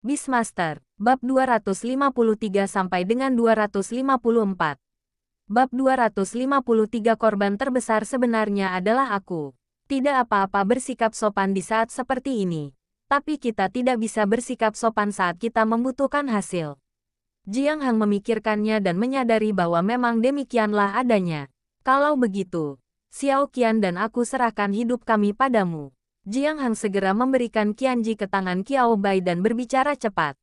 Beastmaster, bab 253 sampai dengan 254. Bab 253 korban terbesar sebenarnya adalah aku. Tidak apa-apa bersikap sopan di saat seperti ini. Tapi kita tidak bisa bersikap sopan saat kita membutuhkan hasil. Jiang Hang memikirkannya dan menyadari bahwa memang demikianlah adanya. Kalau begitu, Xiao Qian dan aku serahkan hidup kami padamu. Jiang Hang segera memberikan Qianji ke tangan Qiao Bai dan berbicara cepat.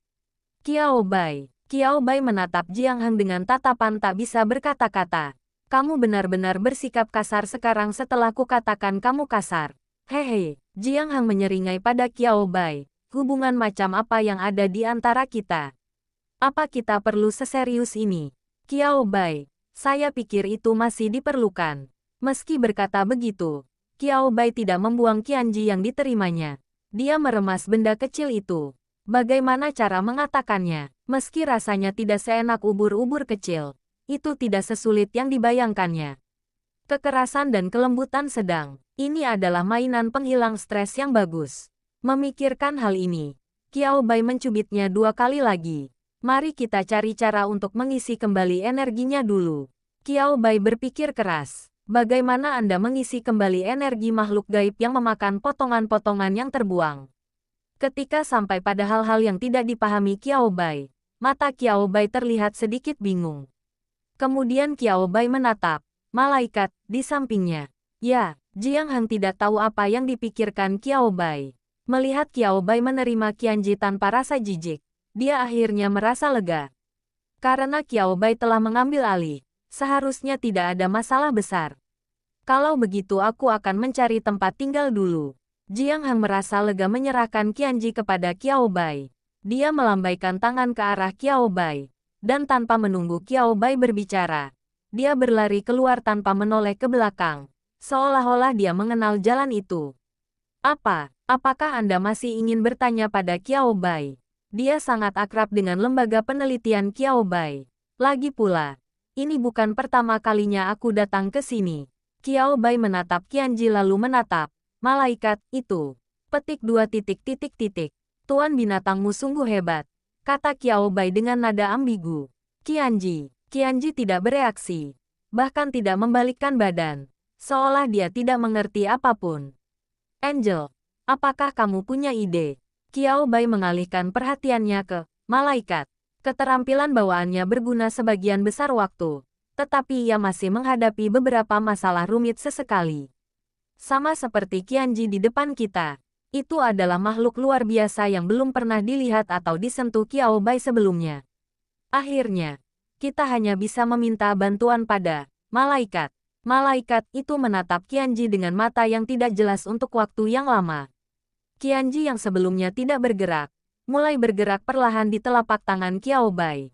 Qiao Bai menatap Jiang Hang dengan tatapan tak bisa berkata-kata. Kamu benar-benar bersikap kasar sekarang setelah kukatakan kamu kasar. Hehe, Jiang Hang menyeringai pada Qiao Bai. Hubungan macam apa yang ada di antara kita? Apa kita perlu seserius ini? Qiao Bai, saya pikir itu masih diperlukan. Meski berkata begitu, Qiao Bai tidak membuang Qianji yang diterimanya. Dia meremas benda kecil itu. Bagaimana cara mengatakannya? Meski rasanya tidak seenak ubur-ubur kecil, itu tidak sesulit yang dibayangkannya. Kekerasan dan kelembutan sedang. Ini adalah mainan penghilang stres yang bagus. Memikirkan hal ini, Qiao Bai mencubitnya 2 kali lagi. Mari kita cari cara untuk mengisi kembali energinya dulu. Qiao Bai berpikir keras. Bagaimana Anda mengisi kembali energi makhluk gaib yang memakan potongan-potongan yang terbuang? Ketika sampai pada hal-hal yang tidak dipahami Qiao Bai, mata Qiao Bai terlihat sedikit bingung. Kemudian Qiao Bai menatap malaikat di sampingnya. Ya, Jiang Hang tidak tahu apa yang dipikirkan Qiao Bai. Melihat Qiao Bai menerima Qianji tanpa rasa jijik, dia akhirnya merasa lega. Karena Qiao Bai telah mengambil alih, seharusnya tidak ada masalah besar. Kalau begitu aku akan mencari tempat tinggal dulu. Jiang Hang merasa lega menyerahkan Qianji kepada Qiao Bai. Dia melambaikan tangan ke arah Qiao Bai. Dan tanpa menunggu Qiao Bai berbicara, dia berlari keluar tanpa menoleh ke belakang. Seolah-olah dia mengenal jalan itu. Apakah Anda masih ingin bertanya pada Qiao Bai? Dia sangat akrab dengan lembaga penelitian Qiao Bai. Lagi pula, ini bukan pertama kalinya aku datang ke sini. Qiao Bai menatap Qianji lalu menatap malaikat itu. Petik 2 titik. Tuan binatangmu sungguh hebat, kata Qiao Bai dengan nada ambigu. Qianji tidak bereaksi, bahkan tidak membalikkan badan, seolah dia tidak mengerti apapun. Angel, apakah kamu punya ide? Qiao Bai mengalihkan perhatiannya ke malaikat. Keterampilan bawaannya berguna sebagian besar waktu, tetapi ia masih menghadapi beberapa masalah rumit sesekali. Sama seperti Qianji di depan kita, itu adalah makhluk luar biasa yang belum pernah dilihat atau disentuh Qiao Bai sebelumnya. Akhirnya, kita hanya bisa meminta bantuan pada malaikat. Malaikat itu menatap Qianji dengan mata yang tidak jelas untuk waktu yang lama. Qianji yang sebelumnya tidak bergerak, mulai bergerak perlahan di telapak tangan Qiao Bai.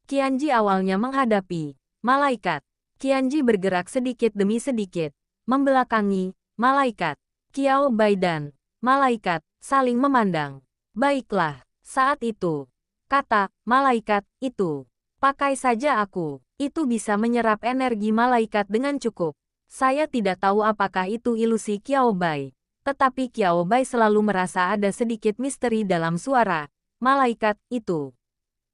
Qianji awalnya menghadapi malaikat. Qianji bergerak sedikit demi sedikit, membelakangi malaikat. Qiao Bai dan malaikat saling memandang. Baiklah, saat itu, kata malaikat itu, pakai saja aku. Itu bisa menyerap energi malaikat dengan cukup. Saya tidak tahu apakah itu ilusi Qiao Bai. Tetapi Qiao Bai selalu merasa ada sedikit misteri dalam suara malaikat itu.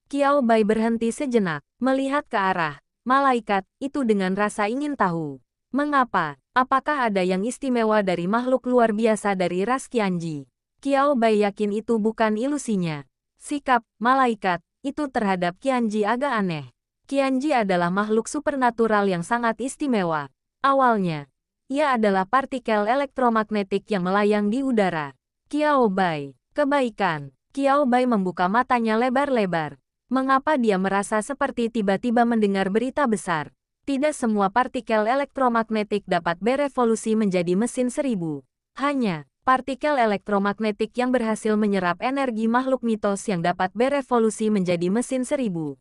Qiao Bai berhenti sejenak, melihat ke arah malaikat itu dengan rasa ingin tahu. Mengapa? Apakah ada yang istimewa dari makhluk luar biasa dari ras Qianji? Qiao Bai yakin itu bukan ilusinya. Sikap malaikat itu terhadap Qianji agak aneh. Qianji adalah makhluk supernatural yang sangat istimewa. Awalnya, ia adalah partikel elektromagnetik yang melayang di udara. Qiao Bai, kebaikan. Qiao Bai membuka matanya lebar-lebar. Mengapa dia merasa seperti tiba-tiba mendengar berita besar? Tidak semua partikel elektromagnetik dapat berevolusi menjadi mesin 1000. Hanya partikel elektromagnetik yang berhasil menyerap energi makhluk mitos yang dapat berevolusi menjadi mesin 1000.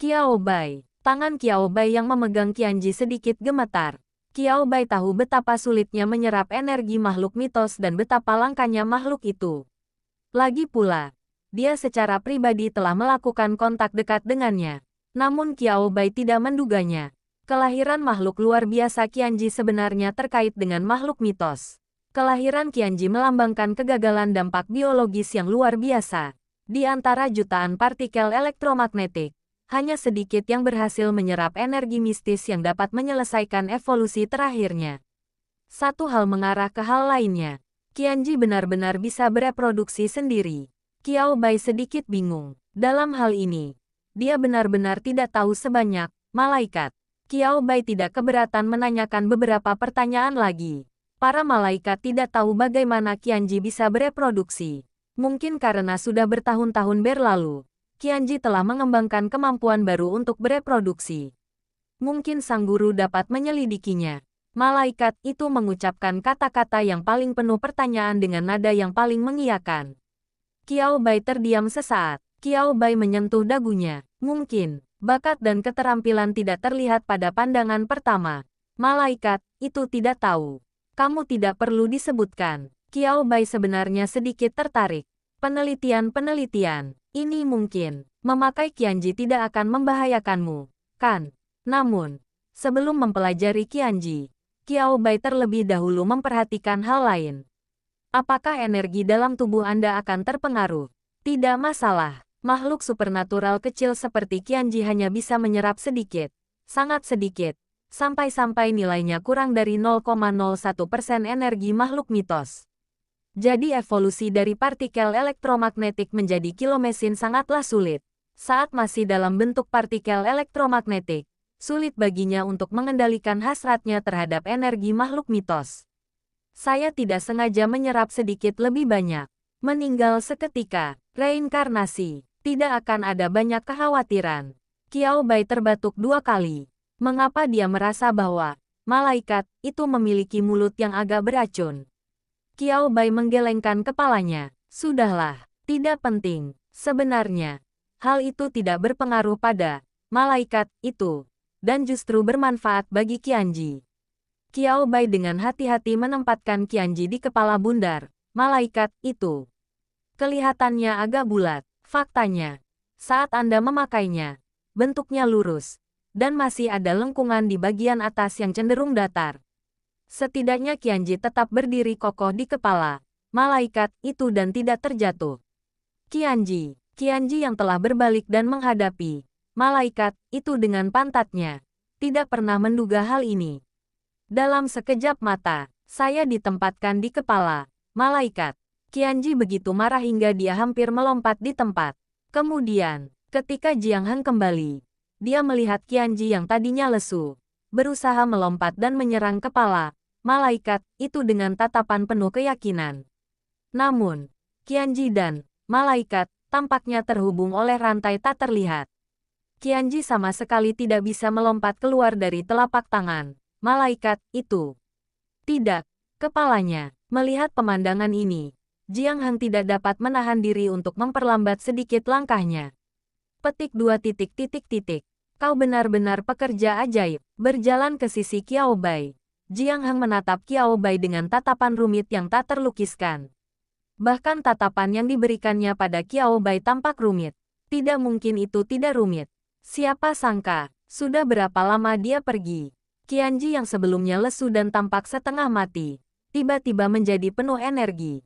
Qiao Bai, tangan Qiao Bai yang memegang Qianji sedikit gemetar. Qiao Bai tahu betapa sulitnya menyerap energi makhluk mitos dan betapa langkanya makhluk itu. Lagi pula, dia secara pribadi telah melakukan kontak dekat dengannya. Namun Qiao Bai tidak menduganya. Kelahiran makhluk luar biasa Qianji sebenarnya terkait dengan makhluk mitos. Kelahiran Qianji melambangkan kegagalan dampak biologis yang luar biasa. Di antara jutaan partikel elektromagnetik, hanya sedikit yang berhasil menyerap energi mistis yang dapat menyelesaikan evolusi terakhirnya. Satu hal mengarah ke hal lainnya. Qianji benar-benar bisa bereproduksi sendiri. Qiao Bai sedikit bingung. Dalam hal ini, dia benar-benar tidak tahu sebanyak malaikat. Qiao Bai tidak keberatan menanyakan beberapa pertanyaan lagi. Para malaikat tidak tahu bagaimana Qianji bisa bereproduksi. Mungkin karena sudah bertahun-tahun berlalu, Qianji telah mengembangkan kemampuan baru untuk bereproduksi. Mungkin sang guru dapat menyelidikinya. Malaikat itu mengucapkan kata-kata yang paling penuh pertanyaan dengan nada yang paling mengiyakan. Qiao Bai terdiam sesaat. Qiao Bai menyentuh dagunya. Mungkin, bakat dan keterampilan tidak terlihat pada pandangan pertama. Malaikat, itu tidak tahu. Kamu tidak perlu disebutkan. Qiao Bai sebenarnya sedikit tertarik. Penelitian, ini mungkin. Memakai Qianji tidak akan membahayakanmu, kan? Namun, sebelum mempelajari Qianji, Qiao Bai terlebih dahulu memperhatikan hal lain. Apakah energi dalam tubuh Anda akan terpengaruh? Tidak masalah. Makhluk supernatural kecil seperti Qianji hanya bisa menyerap sedikit, sangat sedikit, sampai-sampai nilainya kurang dari 0,01% energi makhluk mitos. Jadi evolusi dari partikel elektromagnetik menjadi kilomesin sangatlah sulit. Saat masih dalam bentuk partikel elektromagnetik, sulit baginya untuk mengendalikan hasratnya terhadap energi makhluk mitos. Saya tidak sengaja menyerap sedikit lebih banyak. Meninggal seketika, reinkarnasi, tidak akan ada banyak kekhawatiran. Qiao Bai terbatuk 2 kali. Mengapa dia merasa bahwa malaikat itu memiliki mulut yang agak beracun? Qiao Bai menggelengkan kepalanya. Sudahlah, tidak penting. Sebenarnya, hal itu tidak berpengaruh pada malaikat itu, dan justru bermanfaat bagi Qianji. Qiao Bai dengan hati-hati menempatkan Qianji di kepala bundar malaikat itu. Kelihatannya agak bulat. Faktanya, saat Anda memakainya, bentuknya lurus, dan masih ada lengkungan di bagian atas yang cenderung datar. Setidaknya Qianji tetap berdiri kokoh di kepala malaikat itu dan tidak terjatuh. Qianji yang telah berbalik dan menghadapi malaikat itu dengan pantatnya, tidak pernah menduga hal ini. Dalam sekejap mata, saya ditempatkan di kepala malaikat. Qianji begitu marah hingga dia hampir melompat di tempat. Kemudian, ketika Jiang Heng kembali, dia melihat Qianji yang tadinya lesu, berusaha melompat dan menyerang kepala malaikat itu dengan tatapan penuh keyakinan. Namun, Qianji dan malaikat tampaknya terhubung oleh rantai tak terlihat. Qianji sama sekali tidak bisa melompat keluar dari telapak tangan malaikat itu. Tidak, kepalanya. Melihat pemandangan ini, Jiang Heng tidak dapat menahan diri untuk memperlambat sedikit langkahnya. Petik 2 titik. Kau benar-benar pekerja ajaib. Berjalan ke sisi Qiao Bai. Jiang Heng menatap Qiao Bai dengan tatapan rumit yang tak terlukiskan. Bahkan tatapan yang diberikannya pada Qiao Bai tampak rumit. Tidak mungkin itu tidak rumit. Siapa sangka, sudah berapa lama dia pergi. Qianji yang sebelumnya lesu dan tampak setengah mati, tiba-tiba menjadi penuh energi.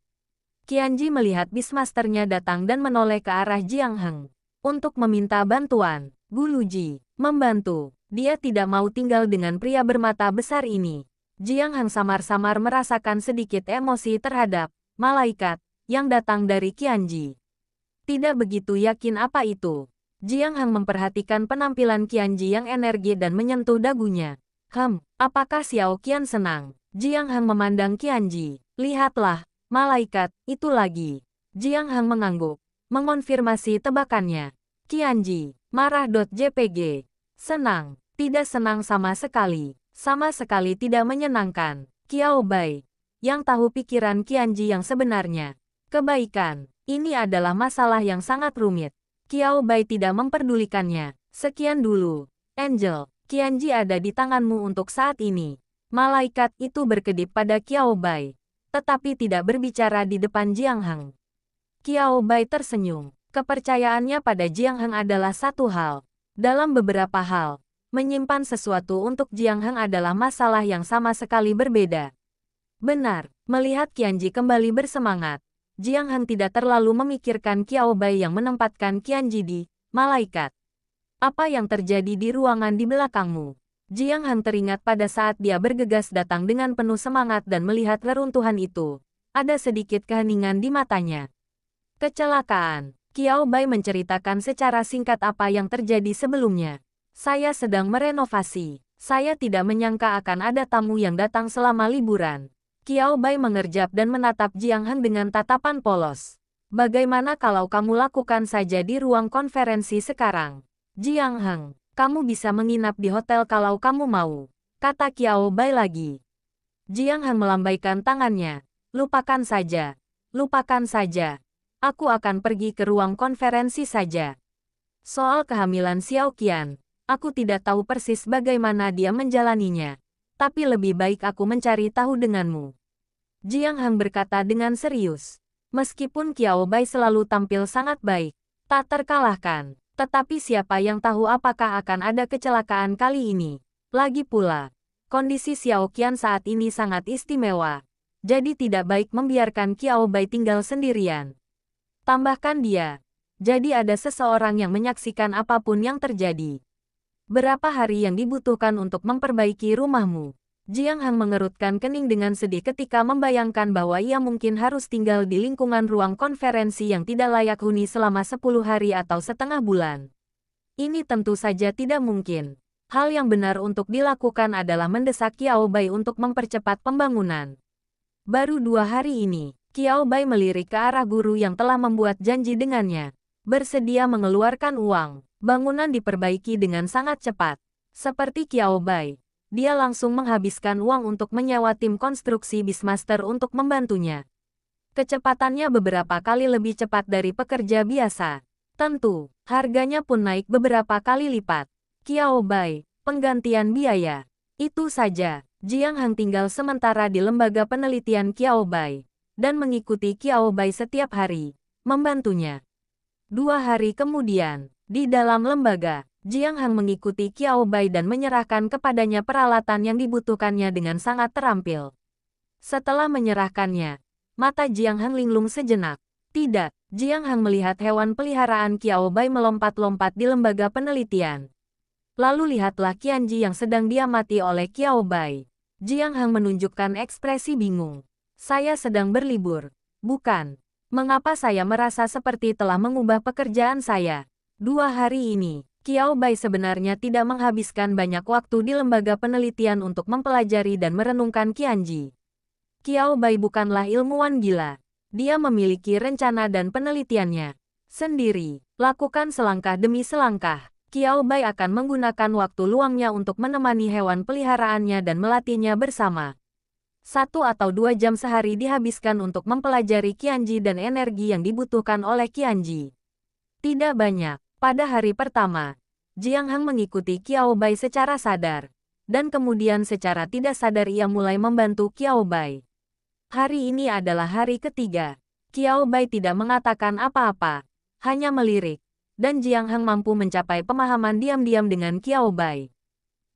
Qianji melihat Beastmaster-nya datang dan menoleh ke arah Jiang Heng untuk meminta bantuan. Guluji, membantu. Dia tidak mau tinggal dengan pria bermata besar ini. Jiang Heng samar-samar merasakan sedikit emosi terhadap malaikat yang datang dari Qianji. Tidak begitu yakin apa itu. Jiang Heng memperhatikan penampilan Qianji yang energi dan menyentuh dagunya. Apakah Xiao Qian senang? Jiang Heng memandang Qianji. Lihatlah, malaikat, itu lagi. Jiang Heng mengangguk, mengonfirmasi tebakannya. Qianji, marah.jpg. Senang, tidak senang sama sekali tidak menyenangkan. Qiao Bai, yang tahu pikiran Qianji yang sebenarnya. Kebaikan, ini adalah masalah yang sangat rumit. Qiao Bai tidak memperdulikannya. Sekian dulu, Angel, Qianji ada di tanganmu untuk saat ini. Malaikat itu berkedip pada Qiao Bai, tetapi tidak berbicara di depan Jiang Heng. Qiao Bai tersenyum. Kepercayaannya pada Jiang Heng adalah satu hal. Dalam beberapa hal, menyimpan sesuatu untuk Jiang Heng adalah masalah yang sama sekali berbeda. Benar, melihat Qianji kembali bersemangat, Jiang Heng tidak terlalu memikirkan Qiao Bai yang menempatkan Qianji di malaikat. Apa yang terjadi di ruangan di belakangmu? Jiang Heng teringat pada saat dia bergegas datang dengan penuh semangat dan melihat reruntuhan itu. Ada sedikit keheningan di matanya. Kecelakaan. Qiao Bai menceritakan secara singkat apa yang terjadi sebelumnya. Saya sedang merenovasi. Saya tidak menyangka akan ada tamu yang datang selama liburan. Qiao Bai mengerjap dan menatap Jiang Heng dengan tatapan polos. Bagaimana kalau kamu lakukan saja di ruang konferensi sekarang? Jiang Heng, kamu bisa menginap di hotel kalau kamu mau, kata Qiao Bai lagi. Jiang Heng melambaikan tangannya. Lupakan saja. Lupakan saja. Aku akan pergi ke ruang konferensi saja. Soal kehamilan Xiao Qian, aku tidak tahu persis bagaimana dia menjalaninya. Tapi lebih baik aku mencari tahu denganmu. Jiang Heng berkata dengan serius. Meskipun Qiao Bai selalu tampil sangat baik, tak terkalahkan. Tetapi siapa yang tahu apakah akan ada kecelakaan kali ini? Lagi pula, kondisi Xiao Qian saat ini sangat istimewa. Jadi tidak baik membiarkan Qiao Bai tinggal sendirian. Tambahkan dia. Jadi ada seseorang yang menyaksikan apapun yang terjadi. Berapa hari yang dibutuhkan untuk memperbaiki rumahmu? Jiang Heng mengerutkan kening dengan sedih ketika membayangkan bahwa ia mungkin harus tinggal di lingkungan ruang konferensi yang tidak layak huni selama 10 hari atau setengah bulan. Ini tentu saja tidak mungkin. Hal yang benar untuk dilakukan adalah mendesak Qiao Bai untuk mempercepat pembangunan. Baru 2 hari ini, Qiao Bai melirik ke arah guru yang telah membuat janji dengannya. Bersedia mengeluarkan uang. Bangunan diperbaiki dengan sangat cepat. Seperti Qiao Bai, dia langsung menghabiskan uang untuk menyewa tim konstruksi Beastmaster untuk membantunya. Kecepatannya beberapa kali lebih cepat dari pekerja biasa. Tentu, harganya pun naik beberapa kali lipat. Qiao Bai, penggantian biaya. Itu saja, Jiang Heng tinggal sementara di lembaga penelitian Qiao Bai, dan mengikuti Qiao Bai setiap hari, membantunya. 2 hari kemudian, di dalam lembaga, Jiang Heng mengikuti Qiao Bai dan menyerahkan kepadanya peralatan yang dibutuhkannya dengan sangat terampil. Setelah menyerahkannya, mata Jiang Heng linglung sejenak. Tidak, Jiang Heng melihat hewan peliharaan Qiao Bai melompat-lompat di lembaga penelitian. Lalu lihatlah Qianji yang sedang diamati oleh Qiao Bai. Jiang Heng menunjukkan ekspresi bingung. Saya sedang berlibur. Bukan. Mengapa saya merasa seperti telah mengubah pekerjaan saya? 2 hari ini, Qiao Bai sebenarnya tidak menghabiskan banyak waktu di lembaga penelitian untuk mempelajari dan merenungkan Qianji. Qiao Bai bukanlah ilmuwan gila. Dia memiliki rencana dan penelitiannya sendiri. Lakukan selangkah demi selangkah. Qiao Bai akan menggunakan waktu luangnya untuk menemani hewan peliharaannya dan melatihnya bersama. 1 atau 2 jam sehari dihabiskan untuk mempelajari Qianji dan energi yang dibutuhkan oleh Qianji. Tidak banyak. Pada hari pertama, Jiang Heng mengikuti Qiao Bai secara sadar, dan kemudian secara tidak sadar ia mulai membantu Qiao Bai. Hari ini adalah hari ketiga. Qiao Bai tidak mengatakan apa-apa, hanya melirik, dan Jiang Heng mampu mencapai pemahaman diam-diam dengan Qiao Bai.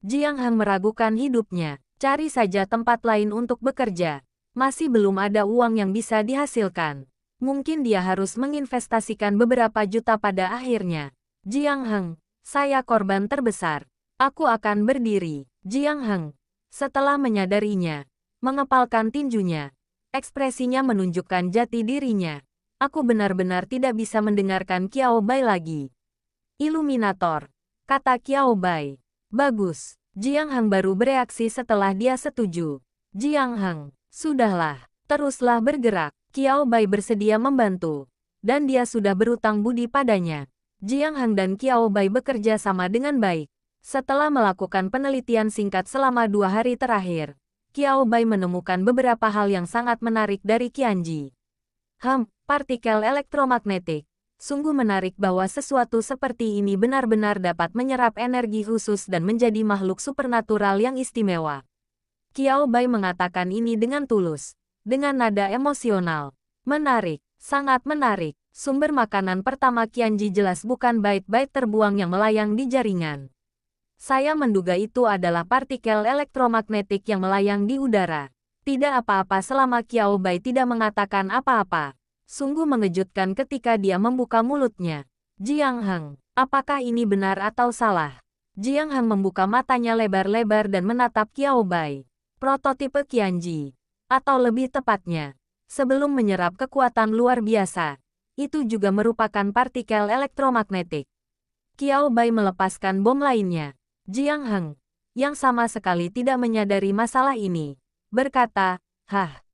Jiang Heng meragukan hidupnya. Cari saja tempat lain untuk bekerja. Masih belum ada uang yang bisa dihasilkan. Mungkin dia harus menginvestasikan beberapa juta pada akhirnya. Jiang Heng, saya korban terbesar. Aku akan berdiri. Jiang Heng, setelah menyadarinya, mengepalkan tinjunya. Ekspresinya menunjukkan jati dirinya. Aku benar-benar tidak bisa mendengarkan Qiao Bai lagi. Iluminator, kata Qiao Bai. Bagus. Jiang Heng baru bereaksi setelah dia setuju. Jiang Heng, sudahlah, teruslah bergerak. Qiao Bai bersedia membantu, dan dia sudah berutang budi padanya. Jiang Heng dan Qiao Bai bekerja sama dengan baik. Setelah melakukan penelitian singkat selama 2 hari terakhir, Qiao Bai menemukan beberapa hal yang sangat menarik dari Qianji. Partikel elektromagnetik. Sungguh menarik bahwa sesuatu seperti ini benar-benar dapat menyerap energi khusus dan menjadi makhluk supernatural yang istimewa. Qiao Bai mengatakan ini dengan tulus, dengan nada emosional. Menarik, sangat menarik. Sumber makanan pertama Qianji jelas bukan bait-bait terbuang yang melayang di jaringan. Saya menduga itu adalah partikel elektromagnetik yang melayang di udara. Tidak apa-apa selama Qiao Bai tidak mengatakan apa-apa. Sungguh mengejutkan ketika dia membuka mulutnya. Jiang Heng, apakah ini benar atau salah? Jiang Heng membuka matanya lebar-lebar dan menatap Qiao Bai. Prototipe Qianji. Atau lebih tepatnya, sebelum menyerap kekuatan luar biasa, itu juga merupakan partikel elektromagnetik. Qiao Bai melepaskan bom lainnya. Jiang Heng, yang sama sekali tidak menyadari masalah ini, berkata, "Hah."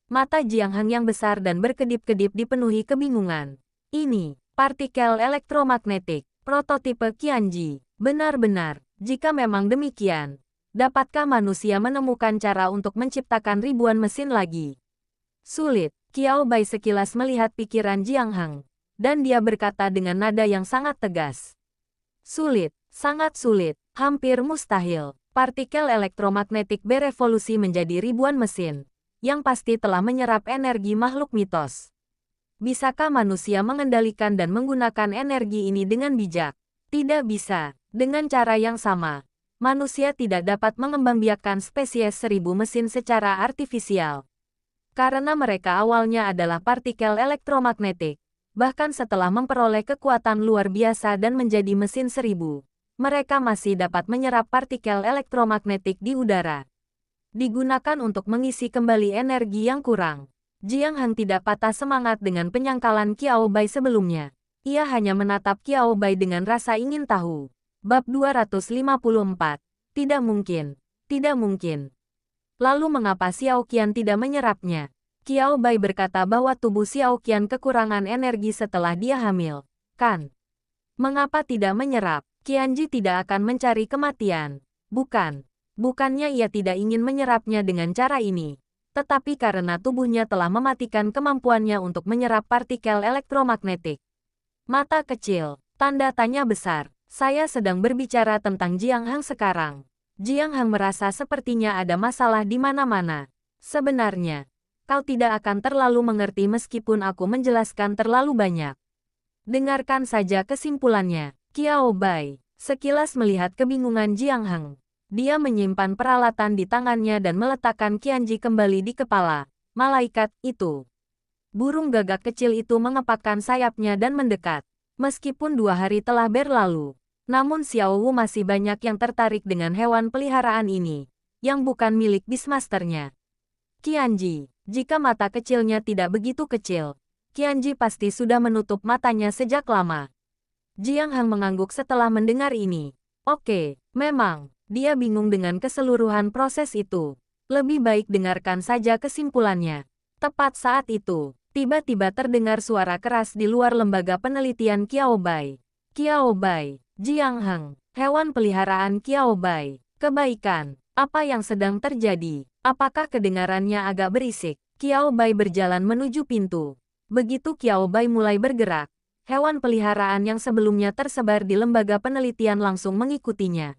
Mata Jiang Heng yang besar dan berkedip-kedip dipenuhi kebingungan. Ini, partikel elektromagnetik, prototipe Qianji. Benar-benar, jika memang demikian, dapatkah manusia menemukan cara untuk menciptakan ribuan mesin lagi? Sulit, Qiao Bai sekilas melihat pikiran Jiang Heng, dan dia berkata dengan nada yang sangat tegas. Sulit, sangat sulit, hampir mustahil. Partikel elektromagnetik berevolusi menjadi ribuan mesin, yang pasti telah menyerap energi makhluk mitos. Bisakah manusia mengendalikan dan menggunakan energi ini dengan bijak? Tidak bisa. Dengan cara yang sama, manusia tidak dapat mengembangbiakkan spesies 1000 mesin secara artifisial. Karena mereka awalnya adalah partikel elektromagnetik, bahkan setelah memperoleh kekuatan luar biasa dan menjadi mesin 1000, mereka masih dapat menyerap partikel elektromagnetik di udara. Digunakan untuk mengisi kembali energi yang kurang. Jiang Heng tidak patah semangat dengan penyangkalan Qiao Bai sebelumnya. Ia hanya menatap Qiao Bai dengan rasa ingin tahu. Bab 254. Tidak mungkin. Tidak mungkin. Lalu mengapa Xiao Qian tidak menyerapnya? Qiao Bai berkata bahwa tubuh Xiao Qian kekurangan energi setelah dia hamil, kan? Mengapa tidak menyerap? Qianji tidak akan mencari kematian. Bukan. Bukannya ia tidak ingin menyerapnya dengan cara ini, tetapi karena tubuhnya telah mematikan kemampuannya untuk menyerap partikel elektromagnetik. Mata kecil, tanda tanya besar. Saya sedang berbicara tentang Jiang Heng sekarang. Jiang Heng merasa sepertinya ada masalah di mana-mana. Sebenarnya, kau tidak akan terlalu mengerti meskipun aku menjelaskan terlalu banyak. Dengarkan saja kesimpulannya. Qiao Bai sekilas melihat kebingungan Jiang Heng. Dia menyimpan peralatan di tangannya dan meletakkan Qianji kembali di kepala malaikat itu. Burung gagak kecil itu mengepakkan sayapnya dan mendekat. Meskipun 2 hari telah berlalu, namun Xiao Wu masih banyak yang tertarik dengan hewan peliharaan ini, yang bukan milik Beastmaster-nya. Qianji, jika mata kecilnya tidak begitu kecil, Qianji pasti sudah menutup matanya sejak lama. Jiang Heng mengangguk setelah mendengar ini. Oke, memang, dia bingung dengan keseluruhan proses itu. Lebih baik dengarkan saja kesimpulannya. Tepat saat itu, tiba-tiba terdengar suara keras di luar lembaga penelitian Qiao Bai. Qiao Bai, Jiang Heng, hewan peliharaan Qiao Bai. Kebaikan, apa yang sedang terjadi? Apakah kedengarannya agak berisik? Qiao Bai berjalan menuju pintu. Begitu Qiao Bai mulai bergerak, hewan peliharaan yang sebelumnya tersebar di lembaga penelitian langsung mengikutinya.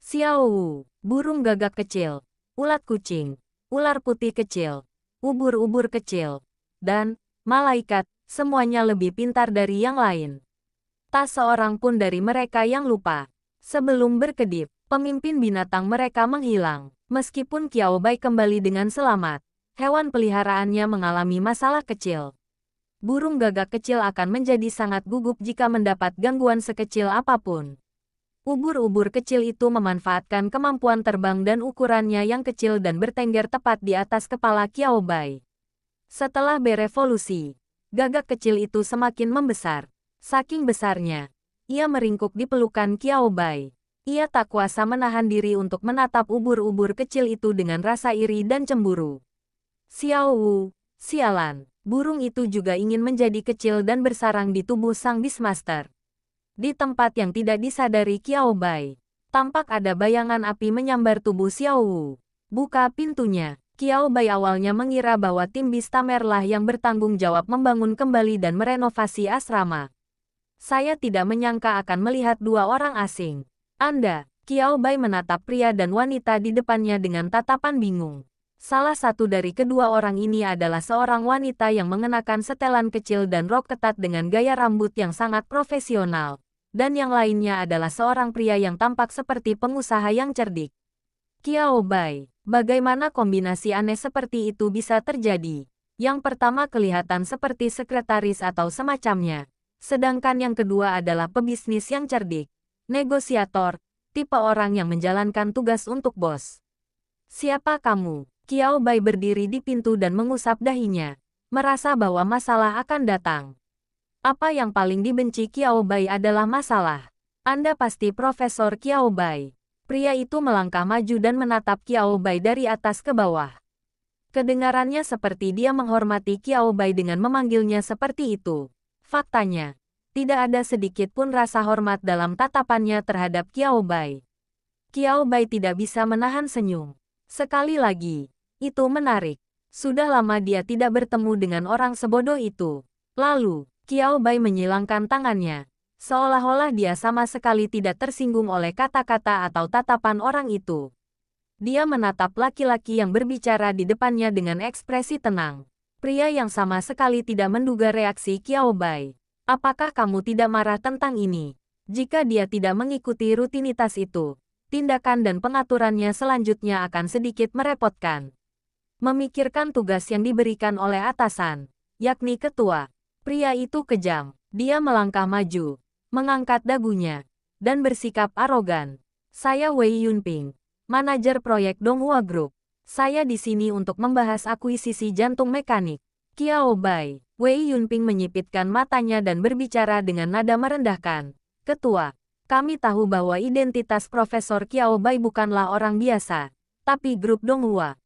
Xiao Wu, burung gagak kecil, ulat kucing, ular putih kecil, ubur-ubur kecil, dan malaikat, semuanya lebih pintar dari yang lain. Tak seorang pun dari mereka yang lupa. Sebelum berkedip, pemimpin binatang mereka menghilang. Meskipun Qiao Bai kembali dengan selamat, hewan peliharaannya mengalami masalah kecil. Burung gagak kecil akan menjadi sangat gugup jika mendapat gangguan sekecil apapun. Ubur-ubur kecil itu memanfaatkan kemampuan terbang dan ukurannya yang kecil dan bertengger tepat di atas kepala Qiao Bai. Setelah berevolusi, gagak kecil itu semakin membesar. Saking besarnya, ia meringkuk di pelukan Qiao Bai. Ia tak kuasa menahan diri untuk menatap ubur-ubur kecil itu dengan rasa iri dan cemburu. Xiao Wu, sialan, burung itu juga ingin menjadi kecil dan bersarang di tubuh sang Beastmaster. Di tempat yang tidak disadari Qiao Bai, tampak ada bayangan api menyambar tubuh Xiao Wu. Buka pintunya. Qiao Bai awalnya mengira bahwa tim Beastamerlah yang bertanggung jawab membangun kembali dan merenovasi asrama. Saya tidak menyangka akan melihat 2 orang asing. Anda, Qiao Bai menatap pria dan wanita di depannya dengan tatapan bingung. Salah satu dari kedua orang ini adalah seorang wanita yang mengenakan setelan kecil dan rok ketat dengan gaya rambut yang sangat profesional. Dan yang lainnya adalah seorang pria yang tampak seperti pengusaha yang cerdik. Qiao Bai, Bagaimana kombinasi aneh seperti itu bisa terjadi? Yang pertama kelihatan seperti sekretaris atau semacamnya, sedangkan yang kedua adalah pebisnis yang cerdik, negosiator, tipe orang yang menjalankan tugas untuk bos. Siapa kamu? Qiao Bai berdiri di pintu dan mengusap dahinya, merasa bahwa masalah akan datang. Apa yang paling dibenci Qiao Bai adalah masalah. Anda pasti Profesor Qiao Bai. Pria itu melangkah maju dan menatap Qiao Bai dari atas ke bawah. Kedengarannya seperti dia menghormati Qiao Bai dengan memanggilnya seperti itu. Faktanya, tidak ada sedikit pun rasa hormat dalam tatapannya terhadap Qiao Bai. Qiao Bai tidak bisa menahan senyum. Sekali lagi, itu menarik. Sudah lama dia tidak bertemu dengan orang sebodoh itu. Lalu, Qiao Bai menyilangkan tangannya, seolah-olah dia sama sekali tidak tersinggung oleh kata-kata atau tatapan orang itu. Dia menatap laki-laki yang berbicara di depannya dengan ekspresi tenang. Pria yang sama sekali tidak menduga reaksi Qiao Bai. Apakah kamu tidak marah tentang ini? Jika dia tidak mengikuti rutinitas itu, tindakan dan pengaturannya selanjutnya akan sedikit merepotkan. Memikirkan tugas yang diberikan oleh atasan, yakni ketua. Pria itu kejam. Dia melangkah maju, mengangkat dagunya, dan bersikap arogan. Saya Wei Yunping, manajer proyek Donghua Group. Saya di sini untuk membahas akuisisi jantung mekanik. Qiao Bai. Wei Yunping menyipitkan matanya dan berbicara dengan nada merendahkan. Ketua, kami tahu bahwa identitas Profesor Qiao Bai bukanlah orang biasa, tapi grup Donghua.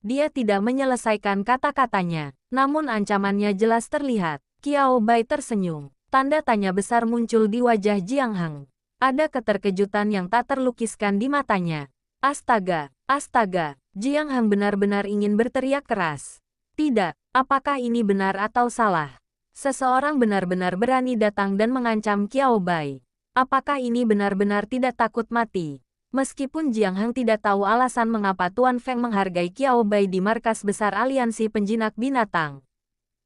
Dia tidak menyelesaikan kata-katanya, namun ancamannya jelas terlihat. Qiao Bai tersenyum. Tanda tanya besar muncul di wajah Jiang Heng. Ada keterkejutan yang tak terlukiskan di matanya. Astaga, astaga, Jiang Heng benar-benar ingin berteriak keras. Tidak, apakah ini benar atau salah? Seseorang benar-benar berani datang dan mengancam Qiao Bai. Apakah ini benar-benar tidak takut mati? Meskipun Jiang Heng tidak tahu alasan mengapa Tuan Feng menghargai Qiao Bai di markas besar aliansi penjinak binatang.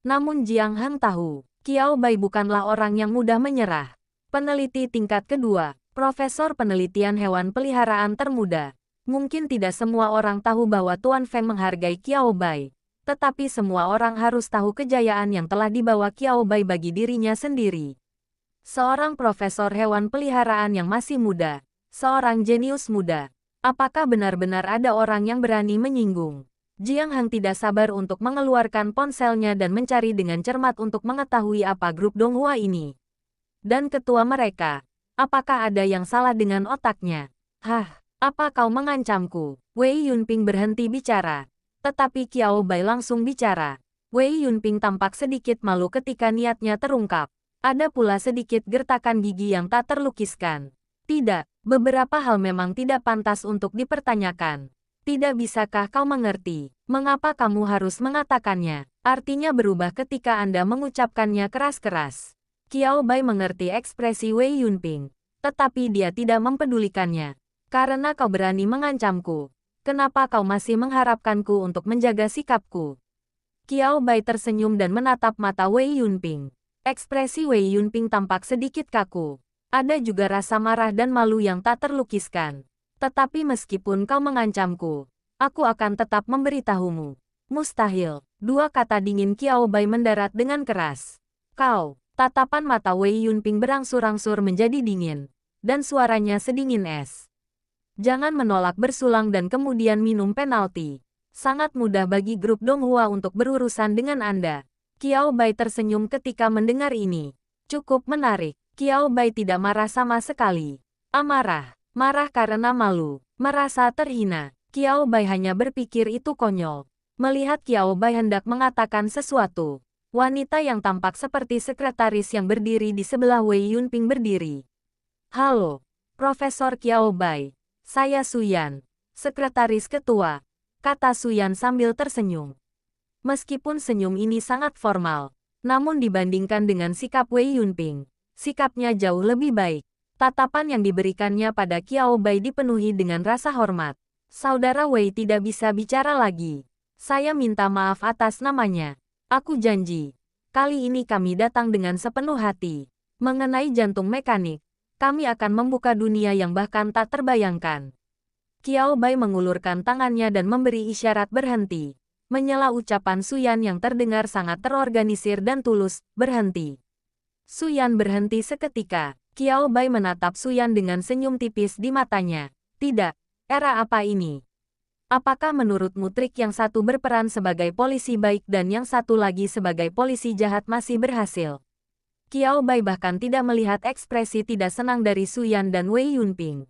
Namun Jiang Heng tahu, Qiao Bai bukanlah orang yang mudah menyerah. Peneliti tingkat kedua, Profesor Penelitian Hewan Peliharaan Termuda. Mungkin tidak semua orang tahu bahwa Tuan Feng menghargai Qiao Bai. Tetapi semua orang harus tahu kejayaan yang telah dibawa Qiao Bai bagi dirinya sendiri. Seorang profesor hewan peliharaan yang masih muda. Seorang jenius muda. Apakah benar-benar ada orang yang berani menyinggung? Jiang Heng tidak sabar untuk mengeluarkan ponselnya dan mencari dengan cermat untuk mengetahui apa grup Donghua ini. Dan ketua mereka, apakah ada yang salah dengan otaknya? Hah, apa kau mengancamku? Wei Yunping berhenti bicara. Tetapi Qiao Bai langsung bicara. Wei Yunping tampak sedikit malu ketika niatnya terungkap. Ada pula sedikit gertakan gigi yang tak terlukiskan. Tidak, beberapa hal memang tidak pantas untuk dipertanyakan. Tidak bisakah kau mengerti, mengapa kamu harus mengatakannya? Artinya berubah ketika Anda mengucapkannya keras-keras. Qiao Bai mengerti ekspresi Wei Yunping, tetapi dia tidak mempedulikannya. Karena kau berani mengancamku, kenapa kau masih mengharapkanku untuk menjaga sikapku? Qiao Bai tersenyum dan menatap mata Wei Yunping. Ekspresi Wei Yunping tampak sedikit kaku. Ada juga rasa marah dan malu yang tak terlukiskan. Tetapi meskipun kau mengancamku, aku akan tetap memberitahumu. Mustahil. Dua kata dingin Qiao Bai mendarat dengan keras. Kau. Tatapan mata Wei Yunping berangsur-angsur menjadi dingin. Dan suaranya sedingin es. Jangan menolak bersulang dan kemudian minum penalti. Sangat mudah bagi grup Donghua untuk berurusan dengan Anda. Qiao Bai tersenyum ketika mendengar ini. Cukup menarik. Qiao Bai tidak marah sama sekali. Amarah. Marah karena malu, merasa terhina. Qiao Bai hanya berpikir itu konyol. Melihat Qiao Bai hendak mengatakan sesuatu, wanita yang tampak seperti sekretaris yang berdiri di sebelah Wei Yunping berdiri. Halo, Profesor Qiao Bai. Saya Suyan, sekretaris ketua, kata Suyan sambil tersenyum. Meskipun senyum ini sangat formal, namun dibandingkan dengan sikap Wei Yunping, sikapnya jauh lebih baik. Tatapan yang diberikannya pada Qiao Bai dipenuhi dengan rasa hormat. Saudara Wei tidak bisa bicara lagi. Saya minta maaf atas namanya. Aku janji, kali ini kami datang dengan sepenuh hati. Mengenai jantung mekanik, kami akan membuka dunia yang bahkan tak terbayangkan. Qiao Bai mengulurkan tangannya dan memberi isyarat berhenti. Menyela ucapan Suyan yang terdengar sangat terorganisir dan tulus, berhenti. Suyan berhenti seketika. Qiao Bai menatap Suyan dengan senyum tipis di matanya. Tidak, era apa ini? Apakah menurutmu trik yang satu berperan sebagai polisi baik dan yang satu lagi sebagai polisi jahat masih berhasil? Qiao Bai bahkan tidak melihat ekspresi tidak senang dari Suyan dan Wei Yunping.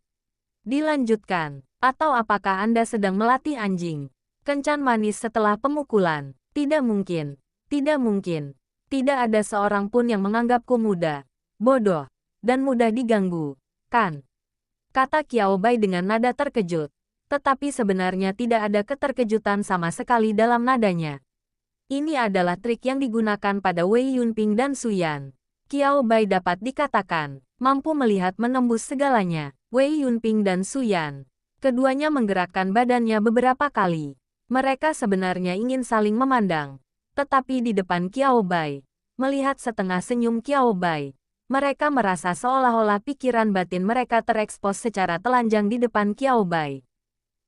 Dilanjutkan, atau apakah Anda sedang melatih anjing? Kencan manis setelah pemukulan. Tidak mungkin. Tidak mungkin. Tidak ada seorang pun yang menganggapku muda, bodoh, dan mudah diganggu, kan? Kata Qiao Bai dengan nada terkejut. Tetapi sebenarnya tidak ada keterkejutan sama sekali dalam nadanya. Ini adalah trik yang digunakan pada Wei Yunping dan Suyan. Qiao Bai dapat dikatakan mampu melihat menembus segalanya. Wei Yunping dan Suyan. Keduanya menggerakkan badannya beberapa kali. Mereka sebenarnya ingin saling memandang. Tetapi di depan Qiao Bai, melihat setengah senyum Qiao Bai, mereka merasa seolah-olah pikiran batin mereka terekspos secara telanjang di depan Qiao Bai.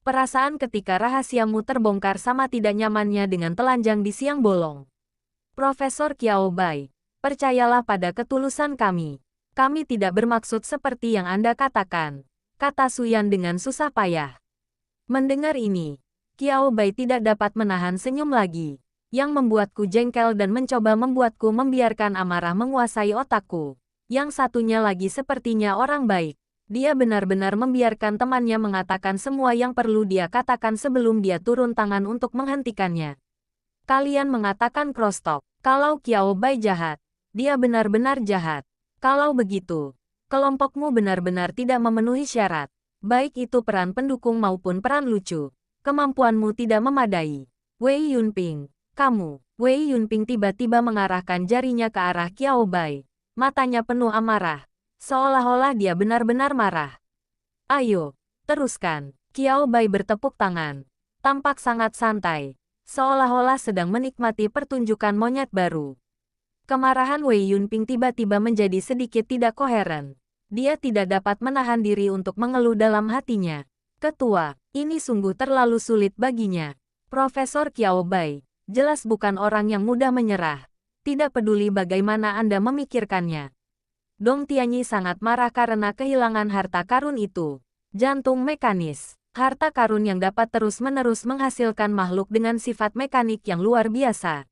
Perasaan ketika rahasiamu terbongkar sama tidak nyamannya dengan telanjang di siang bolong. Profesor Qiao Bai, percayalah pada ketulusan kami. Kami tidak bermaksud seperti yang Anda katakan, kata Suyan dengan susah payah. Mendengar ini, Qiao Bai tidak dapat menahan senyum lagi, yang membuatku jengkel dan mencoba membuatku membiarkan amarah menguasai otakku. Yang satunya lagi sepertinya orang baik. Dia benar-benar membiarkan temannya mengatakan semua yang perlu dia katakan sebelum dia turun tangan untuk menghentikannya. Kalian mengatakan crosstalk. Kalau Qiao Bai jahat, dia benar-benar jahat. Kalau begitu, kelompokmu benar-benar tidak memenuhi syarat. Baik itu peran pendukung maupun peran lucu. Kemampuanmu tidak memadai. Wei Yunping, kamu. Wei Yunping tiba-tiba mengarahkan jarinya ke arah Qiao Bai. Matanya penuh amarah. Seolah-olah dia benar-benar marah. Ayo, teruskan. Qiao Bai bertepuk tangan. Tampak sangat santai. Seolah-olah sedang menikmati pertunjukan monyet baru. Kemarahan Wei Yunping tiba-tiba menjadi sedikit tidak koheren. Dia tidak dapat menahan diri untuk mengeluh dalam hatinya. Ketua, ini sungguh terlalu sulit baginya. Profesor Qiao Bai, jelas bukan orang yang mudah menyerah. Tidak peduli bagaimana Anda memikirkannya. Dong Tianyi sangat marah karena kehilangan harta karun itu. Jantung mekanis. Harta karun yang dapat terus-menerus menghasilkan makhluk dengan sifat mekanik yang luar biasa.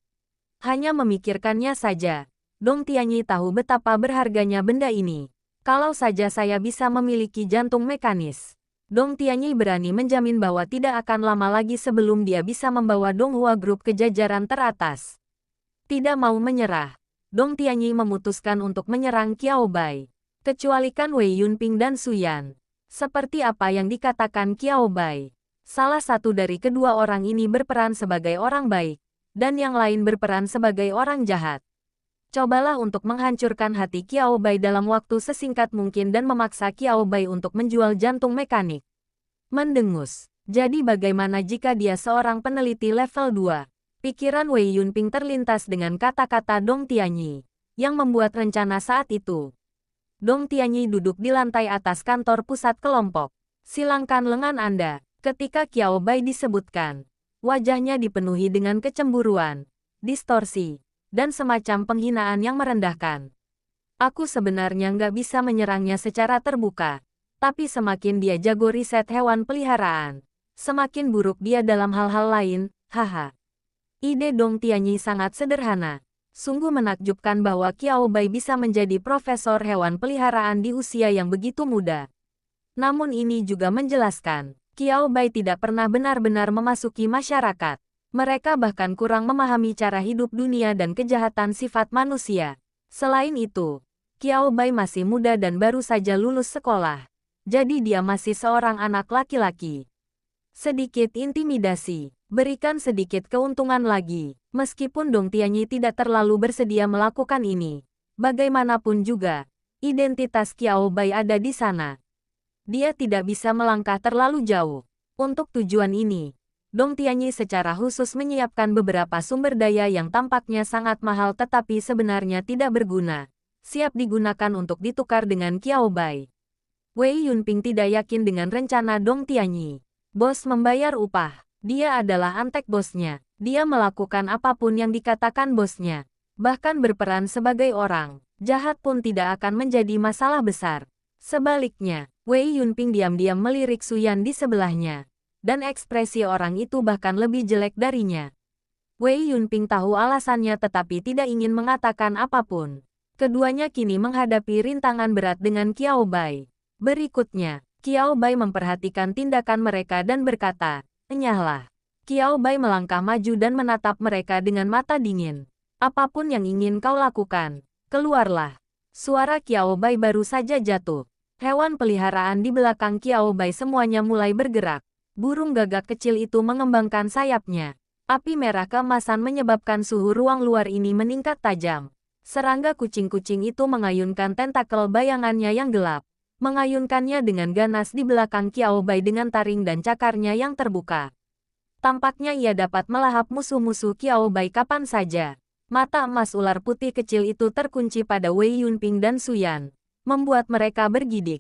Hanya memikirkannya saja, Dong Tianyi tahu betapa berharganya benda ini. Kalau saja saya bisa memiliki jantung mekanis. Dong Tianyi berani menjamin bahwa tidak akan lama lagi sebelum dia bisa membawa Donghua Group ke jajaran teratas. Tidak mau menyerah. Dong Tianyi memutuskan untuk menyerang Qiao Bai. Kecualikan Wei Yunping dan Suyan. Seperti apa yang dikatakan Qiao Bai. Salah satu dari kedua orang ini berperan sebagai orang baik, dan yang lain berperan sebagai orang jahat. Cobalah untuk menghancurkan hati Qiao Bai dalam waktu sesingkat mungkin dan memaksa Qiao Bai untuk menjual jantung mekanik. Mendengus. Jadi bagaimana jika dia seorang peneliti level 2? Pikiran Wei Yunping terlintas dengan kata-kata Dong Tianyi, yang membuat rencana saat itu. Dong Tianyi duduk di lantai atas kantor pusat kelompok. Silangkan lengan Anda. Ketika Qiao Bai disebutkan, wajahnya dipenuhi dengan kecemburuan, distorsi, dan semacam penghinaan yang merendahkan. Aku sebenarnya nggak bisa menyerangnya secara terbuka, tapi semakin dia jago riset hewan peliharaan, semakin buruk dia dalam hal-hal lain, haha. Ide Dong Tianyi sangat sederhana. Sungguh menakjubkan bahwa Qiao Bai bisa menjadi profesor hewan peliharaan di usia yang begitu muda. Namun ini juga menjelaskan, Qiao Bai tidak pernah benar-benar memasuki masyarakat. Mereka bahkan kurang memahami cara hidup dunia dan kejahatan sifat manusia. Selain itu, Qiao Bai masih muda dan baru saja lulus sekolah. Jadi dia masih seorang anak laki-laki. Sedikit intimidasi. Berikan sedikit keuntungan lagi. Meskipun Dong Tianyi tidak terlalu bersedia melakukan ini, bagaimanapun juga, identitas Qiao Bai ada di sana. Dia tidak bisa melangkah terlalu jauh. Untuk tujuan ini, Dong Tianyi secara khusus menyiapkan beberapa sumber daya yang tampaknya sangat mahal tetapi sebenarnya tidak berguna, siap digunakan untuk ditukar dengan Qiao Bai. Wei Yunping tidak yakin dengan rencana Dong Tianyi. Bos membayar upah. Dia adalah antek bosnya. Dia melakukan apapun yang dikatakan bosnya. Bahkan berperan sebagai orang jahat pun tidak akan menjadi masalah besar. Sebaliknya, Wei Yunping diam-diam melirik Su Yan di sebelahnya. Dan ekspresi orang itu bahkan lebih jelek darinya. Wei Yunping tahu alasannya tetapi tidak ingin mengatakan apapun. Keduanya kini menghadapi rintangan berat dengan Qiao Bai. Berikutnya, Qiao Bai memperhatikan tindakan mereka dan berkata, "Enyahlah." Qiao Bai melangkah maju dan menatap mereka dengan mata dingin. "Apapun yang ingin kau lakukan, keluarlah." Suara Qiao Bai baru saja jatuh. Hewan peliharaan di belakang Qiao Bai semuanya mulai bergerak. Burung gagak kecil itu mengembangkan sayapnya. Api merah keemasan menyebabkan suhu ruang luar ini meningkat tajam. Serangga kucing-kucing itu mengayunkan tentakel bayangannya yang gelap. Mengayunkannya dengan ganas di belakang Qiao Bai dengan taring dan cakarnya yang terbuka. Tampaknya ia dapat melahap musuh-musuh Qiao Bai kapan saja. Mata emas ular putih kecil itu terkunci pada Wei Yunping dan Su Yan, membuat mereka bergidik.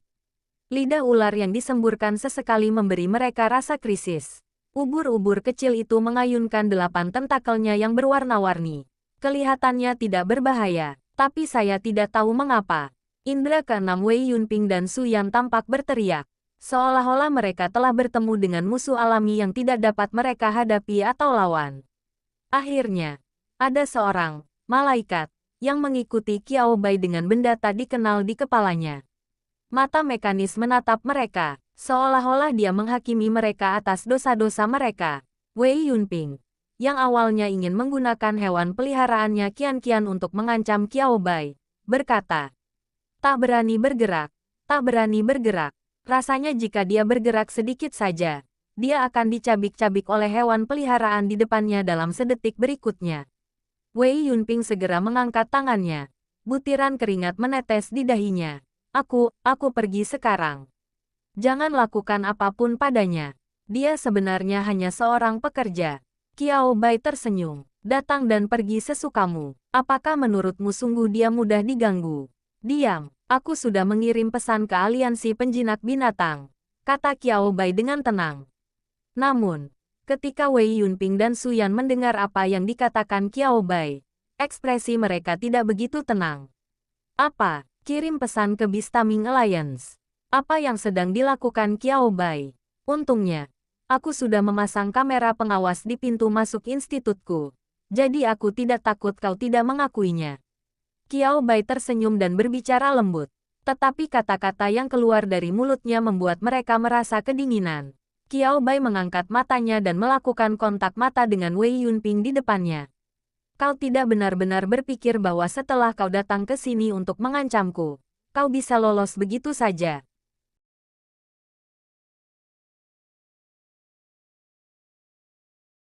Lidah ular yang disemburkan sesekali memberi mereka rasa krisis. Ubur-ubur kecil itu mengayunkan 8 tentakelnya yang berwarna-warni. Kelihatannya tidak berbahaya, tapi saya tidak tahu mengapa. Indra keenam Wei Yunping dan Su Yan tampak berteriak, seolah-olah mereka telah bertemu dengan musuh alami yang tidak dapat mereka hadapi atau lawan. Akhirnya, ada seorang malaikat yang mengikuti Qiao Bai dengan benda tak dikenal di kepalanya. Mata mekanis menatap mereka, seolah-olah dia menghakimi mereka atas dosa-dosa mereka. Wei Yunping, yang awalnya ingin menggunakan hewan peliharaannya Qian-Qian untuk mengancam Qiao Bai, berkata, "Tak berani bergerak, tak berani bergerak." Rasanya jika dia bergerak sedikit saja, dia akan dicabik-cabik oleh hewan peliharaan di depannya dalam sedetik berikutnya. Wei Yunping segera mengangkat tangannya. Butiran keringat menetes di dahinya. Aku pergi sekarang. Jangan lakukan apapun padanya. Dia sebenarnya hanya seorang pekerja." Qiao Bai tersenyum. "Datang dan pergi sesukamu. Apakah menurutmu sungguh dia mudah diganggu?" "Diam, aku sudah mengirim pesan ke aliansi penjinak binatang," kata Qiao Bai dengan tenang. Namun, ketika Wei Yunping dan Su Yan mendengar apa yang dikatakan Qiao Bai, ekspresi mereka tidak begitu tenang. "Apa? Kirim pesan ke Beastaming Alliance. Apa yang sedang dilakukan Qiao Bai? Untungnya, aku sudah memasang kamera pengawas di pintu masuk institutku. Jadi aku tidak takut kau tidak mengakuinya." Qiao Bai tersenyum dan berbicara lembut. Tetapi kata-kata yang keluar dari mulutnya membuat mereka merasa kedinginan. Qiao Bai mengangkat matanya dan melakukan kontak mata dengan Wei Yunping di depannya. "Kau tidak benar-benar berpikir bahwa setelah kau datang ke sini untuk mengancamku, kau bisa lolos begitu saja?"